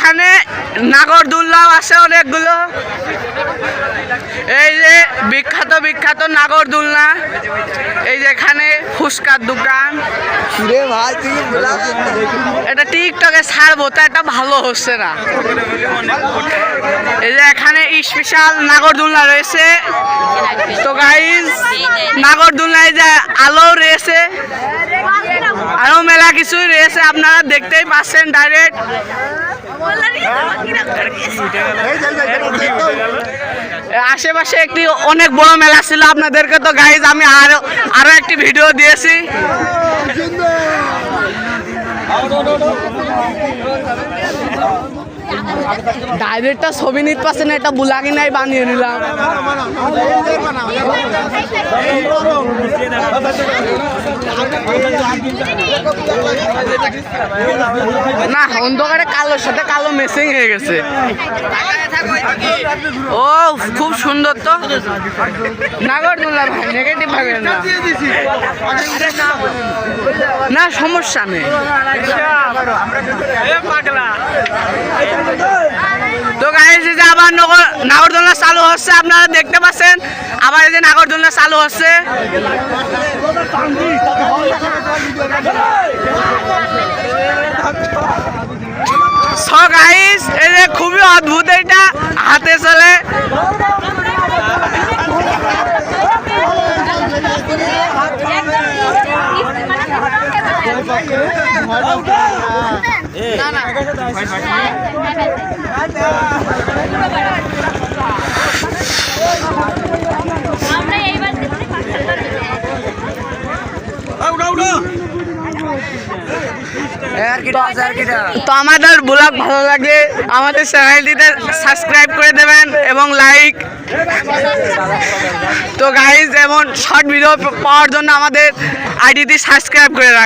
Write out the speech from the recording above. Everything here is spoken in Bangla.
এখানে নাগরদোলনাও আছে অনেকগুলো। এই যে বিখ্যাত বিখ্যাত নাগরদোলনা। এই যে এখানে ফুচকার দোকান। এটা টিকটকে ছাড়বো, তা এটা ভালো হচ্ছে না। এই যে এখানে স্পেশাল নাগরদোলনা রয়েছে। তো গাইস নাগরদোলনায় যে আলো রয়েছে, আরো মেলা কিছুই রয়েছে, আপনারা দেখতেই পাচ্ছেন ডাইরেক্ট। আশেপাশে একটি অনেক বড় মেলা ছিল, আপনাদেরকে তো গাইজ আমি আরো একটি ভিডিও দিয়েছি। ডাইরেক্টটা ছবি নিতে পারছেন, এটা বুলাকি নাই বানিয়ে নিলাম। না অন্ধকারে কালোর সাথে কালো মেসিং হয়ে গেছে। ও খুব সুন্দর তো নাগরদোলনা, ভাই নেগেটিভ ভাবেন না, না সমস্যা নেই। তো গাইস যে আবার নাগরদোলনা চালু হচ্ছে, আপনারা দেখতে পাচ্ছেন আবার এই যে নাগরদোলনা চালু হচ্ছে। সো গাইস এই যে খুবই অদ্ভুত, এটা হাতে চলে। তো আমাদের ব্লগ ভালো লাগলে আমাদের চ্যানেলটিতে সাবস্ক্রাইব করে দেবেন এবং লাইক। তো গাইজ এমন শর্ট ভিডিও পাওয়ার জন্য আমাদের আইডিটি সাবস্ক্রাইব করে রাখবেন।